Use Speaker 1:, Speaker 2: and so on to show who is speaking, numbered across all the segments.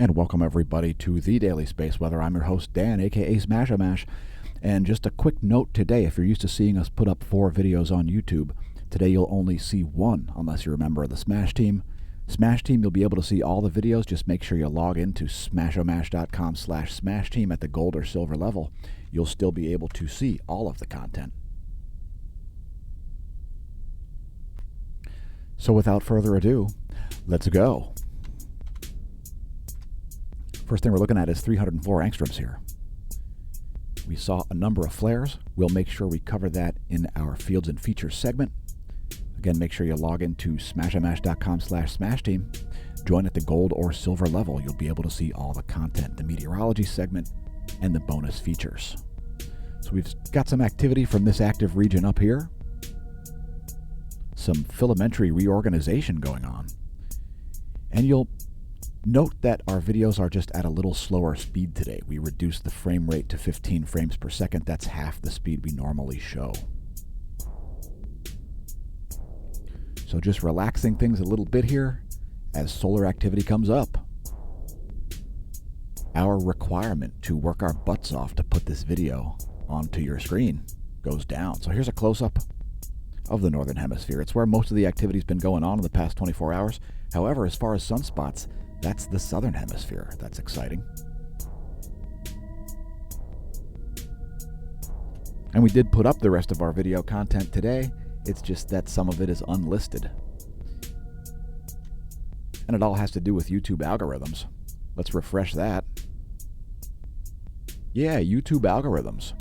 Speaker 1: And welcome everybody to the Daily Space Weather. I'm your host Dan, aka Smash-O-Mash. And just a quick note today, if you're used to seeing us put up 4 videos on YouTube, today you'll only see 1 unless you're a member of the Smash Team. Smash Team, you'll be able to see all the videos. Just make sure you log into smashomash.com/Smash Team at the gold or silver level. You'll still be able to see all of the content. So without further ado, let's go. First thing we're looking at is 304 angstroms here. We saw a number of flares. We'll make sure we cover that in our Fields and Features segment. Again, make sure you log into smashomash.com/Smash Team. Join at the gold or silver level. You'll be able to see all the content, the meteorology segment, and the bonus features. So we've got some activity from this active region up here. Some filamentary reorganization going on. And you'll note that our videos are just at a little slower speed today. We reduced the frame rate to 15 frames per second. That's half the speed we normally show. So just relaxing things a little bit here as solar activity comes up. Our requirement to work our butts off to put this video onto your screen goes down. So here's a close-up of the Northern Hemisphere. It's where most of the activity's been going on in the past 24 hours. However, as far as sunspots, that's the Southern Hemisphere. That's exciting. And we did put up the rest of our video content today. It's just that some of it is unlisted. And it all has to do with YouTube algorithms. Let's refresh that. Yeah, YouTube algorithms.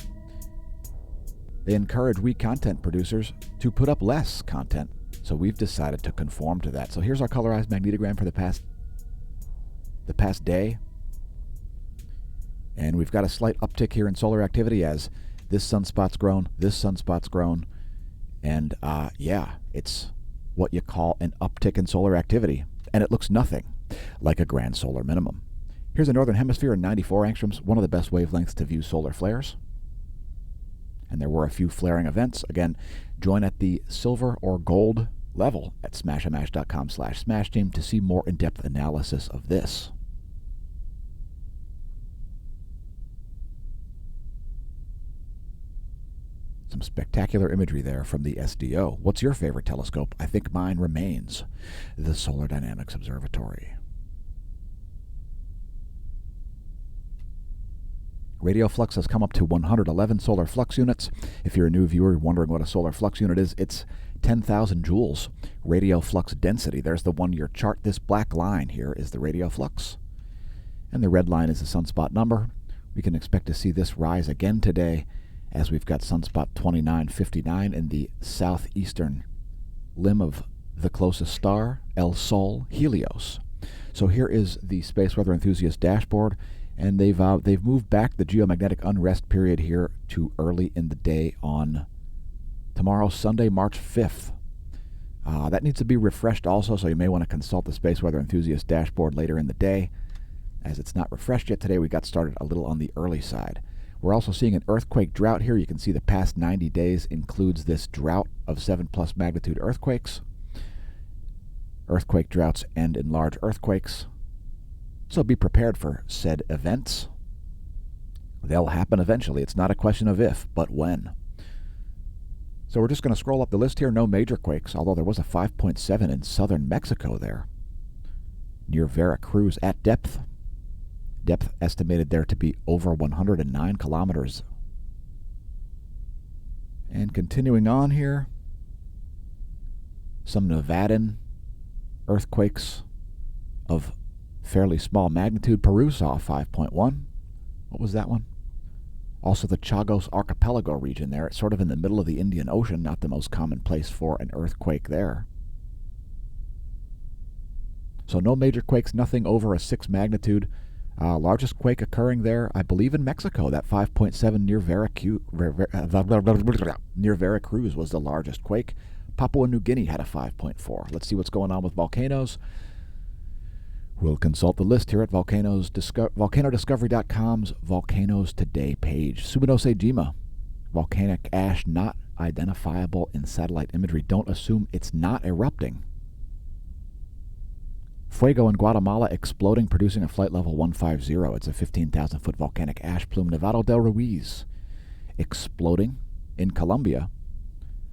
Speaker 1: They encourage we content producers to put up less content. So we've decided to conform to that. So here's our colorized magnetogram for the past day. And we've got a slight uptick here in solar activity as this sunspot's grown, this sunspot's grown. And yeah, it's what you call an uptick in solar activity. And it looks nothing like a grand solar minimum. Here's the Northern Hemisphere in 94 angstroms, one of the best wavelengths to view solar flares. And there were a few flaring events. Again, join at the silver or gold level at smashomash.com/Smash Team to see more in-depth analysis of this. Some spectacular imagery there from the SDO. What's your favorite telescope? I think mine remains the Solar Dynamics Observatory. Radio flux has come up to 111 solar flux units. If you're a new viewer wondering what a solar flux unit is, it's 10,000 joules. Radio flux density. There's the 1-year chart. This black line here is the radio flux. And the red line is the sunspot number. We can expect to see this rise again today as we've got sunspot 2959 in the southeastern limb of the closest star, El Sol Helios. So here is the Space Weather Enthusiast dashboard. And they've moved back the geomagnetic unrest period here to early in the day on tomorrow, Sunday, March 5th. That needs to be refreshed also, so you may want to consult the Space Weather Enthusiast dashboard later in the day. As it's not refreshed yet today, we got started a little on the early side. We're also seeing an earthquake drought here. You can see the past 90 days includes this drought of 7+ magnitude earthquakes. Earthquake droughts end in large earthquakes. So be prepared for said events. They'll happen eventually. It's not a question of if, but when. So we're just going to scroll up the list here. No major quakes, although there was a 5.7 in southern Mexico there, near Veracruz at depth. Depth estimated there to be over 109 kilometers. And continuing on here, some Nevadan earthquakes of fairly small magnitude. Peru saw 5.1. What was that one? Also the Chagos Archipelago region there. It's sort of in the middle of the Indian Ocean, not the most common place for an earthquake there. So no major quakes, nothing over a 6 magnitude. Largest quake occurring there, I believe, in Mexico. That 5.7 near Veracruz was the largest quake. Papua New Guinea had a 5.4. Let's see what's going on with volcanoes. We'll consult the list here at volcanodiscovery.com's Volcanoes Today page. Suminose Jima, volcanic ash not identifiable in satellite imagery. Don't assume it's not erupting. Fuego in Guatemala exploding, producing a flight level 150. It's a 15,000-foot volcanic ash plume. Nevado del Ruiz exploding in Colombia,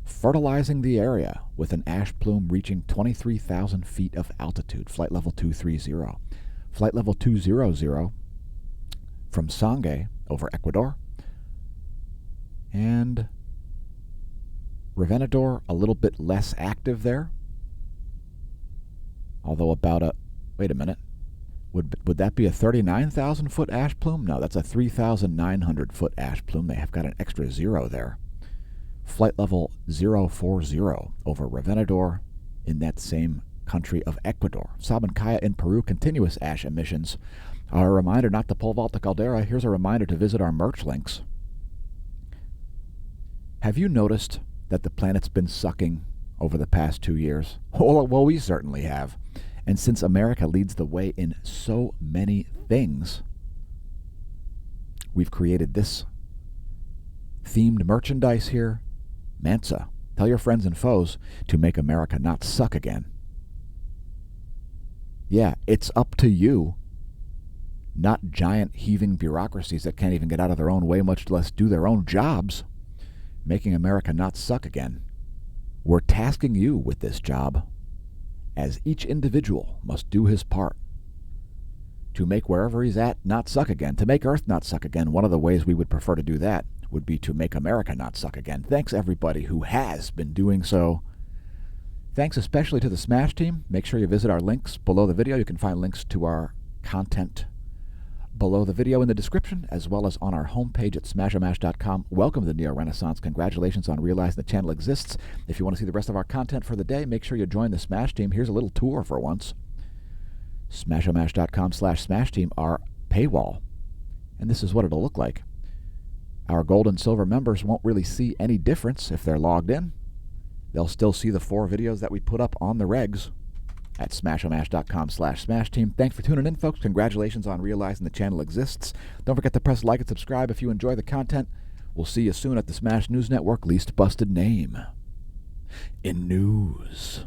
Speaker 1: fertilizing the area with an ash plume reaching 23,000 feet of altitude, flight level 230. Flight level 200 from Sangay over Ecuador. And Revenador, a little bit less active there. Although about a, wait a minute, would that be a 39,000-foot ash plume? No, that's a 3,900-foot ash plume. They have got an extra 0 there. Flight level 040 over Revenador in that same country of Ecuador. Sabancaya in Peru, continuous ash emissions. A reminder not to pole vault the caldera. Here's a reminder to visit our merch links. Have you noticed that the planet's been sucking over the past 2 years? Well, we certainly have. And since America leads the way in so many things, we've created this themed merchandise here. Mansa, tell your friends and foes to make America not suck again. Yeah, it's up to you, not giant heaving bureaucracies that can't even get out of their own way, much less do their own jobs, making America not suck again. We're tasking you with this job, as each individual must do his part to make wherever he's at not suck again, to make Earth not suck again. One of the ways we would prefer to do that would be to make America not suck again. Thanks everybody who has been doing so. Thanks especially to the Smash team. Make sure you visit our links below the video. You can find links to our content below the video in the description, as well as on our homepage at smashomash.com. Welcome to the Neo Renaissance. Congratulations on realizing the channel exists. If you want to see the rest of our content for the day, make sure you join the Smash team. Here's a little tour for once. Smashomash.com/Smash team, our paywall. And this is what it'll look like. Our gold and silver members won't really see any difference if they're logged in. They'll still see the 4 videos that we put up on the regs at smashomash.com/Smash team. Thanks for tuning in, folks. Congratulations on realizing the channel exists. Don't forget to press like and subscribe if you enjoy the content. We'll see you soon at the Smash News Network. Least busted name in news.